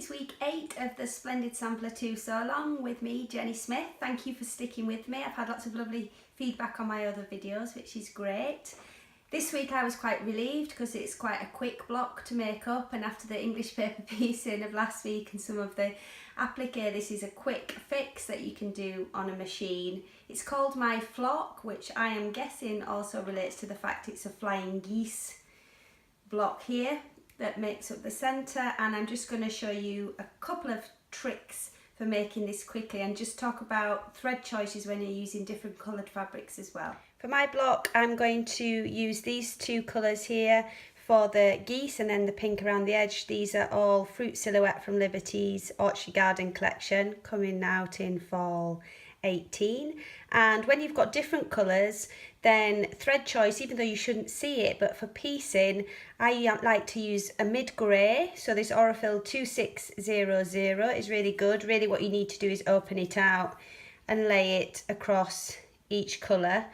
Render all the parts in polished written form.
it's week 8 of the Splendid Sampler 2 So Long with me, Jenni Smith. Thank you for sticking with me. I've had lots of lovely feedback on my other videos, which is great. This week I was quite relieved because it's quite a quick block to make up, and after the English paper piecing of last week and some of the applique, this is a quick fix that you can do on a machine. It's called My Flock, which I am guessing also relates to the fact it's a flying geese block here that makes up the centre, and I'm just going to show you a couple of tricks for making this quickly and just talk about thread choices when you're using different coloured fabrics as well. For my block I'm going to use these two colours here for the geese and then the pink around the edge. These are all Fruit Silhouette from Liberty's Orchard Garden collection, coming out in fall 18. And when you've got different colours, then thread choice, even though you shouldn't see it, but for piecing I like to use a mid grey. So this Aurifil 2600 is really good. Really what you need to do is open it out and lay it across each colour.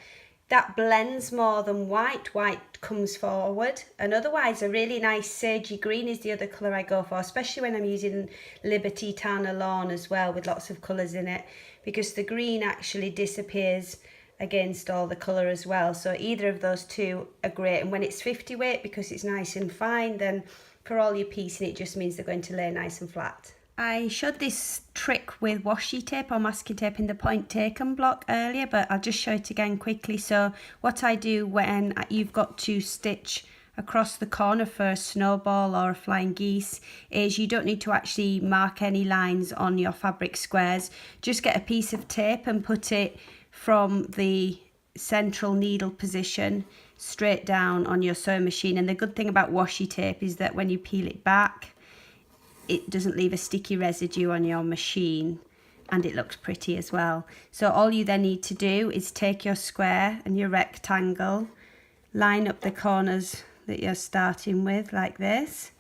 That blends more than white. White comes forward, and otherwise a really nice sagey green is the other colour I go for, especially when I'm using Liberty Tana Lawn as well with lots of colours in it, because the green actually disappears against all the colour as well. So either of those two are great, and when it's 50 weight, because it's nice and fine, then for all your piecing it just means they're going to lay nice and flat. I showed this trick with washi tape or masking tape in the point taken block earlier, but I'll just show it again quickly. So what I do when you've got to stitch across the corner for a snowball or a flying geese is you don't need to actually mark any lines on your fabric squares. Just get a piece of tape and put it from the central needle position straight down on your sewing machine. And the good thing about washi tape is that when you peel it back, it doesn't leave a sticky residue on your machine, and it looks pretty as well. So all you then need to do is take your square and your rectangle, line up the corners that you're starting with like this,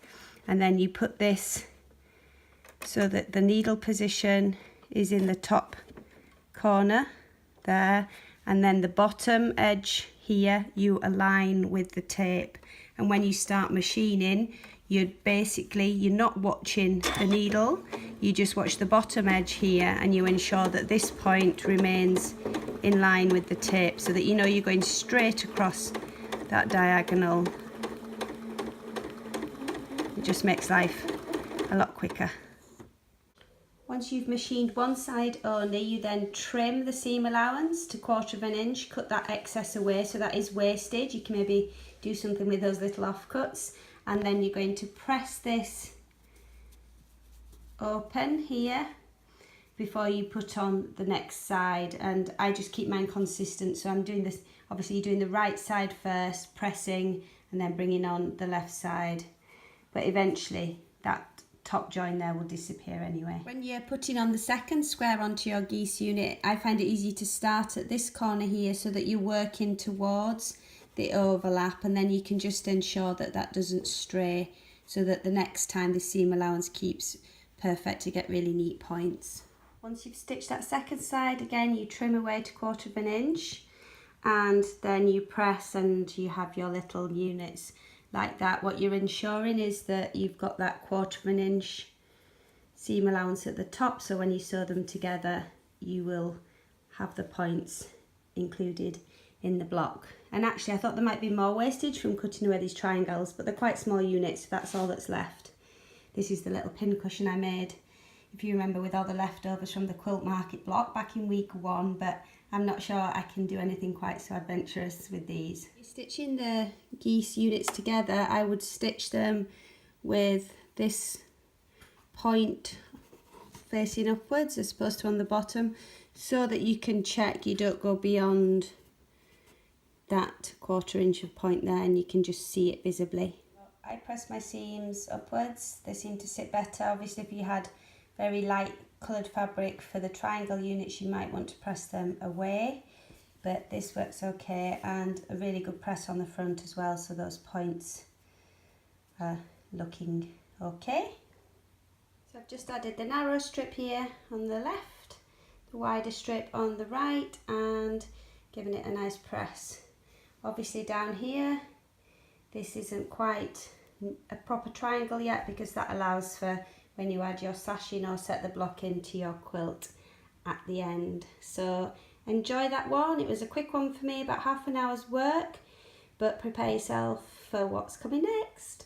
and then you put this so that the needle position is in the top corner there, and then the bottom edge here you align with the tape. And when you start machining, you're not watching the needle, you just watch the bottom edge here, and you ensure that this point remains in line with the tape so that you know you're going straight across that diagonal. It just makes life a lot quicker. Once you've machined one side only, you then trim the seam allowance to 1/4 inch, cut that excess away, so that is wastage. You can maybe do something with those little offcuts, and then you're going to press this open here before you put on the next side. And I just keep mine consistent, so I'm doing this, obviously you're doing the right side first, pressing, and then bringing on the left side, but eventually that top join there will disappear anyway. When you're putting on the second square onto your geese unit, I find it easy to start at this corner here so that you're working towards the overlap, and then you can just ensure that that doesn't stray, so that the next time the seam allowance keeps perfect to get really neat points. Once you've stitched that second side, again you trim away to 1/4 inch, and then you press and you have your little units like that. What you're ensuring is that you've got that 1/4 inch seam allowance at the top, so when you sew them together you will have the points included in the block. And actually I thought there might be more wastage from cutting away these triangles, but they're quite small units, so that's all that's left. This is the little pin cushion I made, if you remember, with all the leftovers from the quilt market block back in week 1, but I'm not sure I can do anything quite so adventurous with these. Stitching the geese units together, I would stitch them with this point facing upwards as opposed to on the bottom, so that you can check you don't go beyond that 1/4 inch of point there, and you can just see it visibly. I press my seams upwards, they seem to sit better. Obviously if you had very light coloured fabric for the triangle units you might want to press them away, but this works okay, and a really good press on the front as well, so those points are looking okay. So I've just added the narrow strip here on the left, the wider strip on the right, and giving it a nice press. Obviously down here this isn't quite a proper triangle yet, because that allows for when you add your sashing or set the block into your quilt at the end. So enjoy that one. It was a quick one for me, about half an hour's work, but prepare yourself for what's coming next.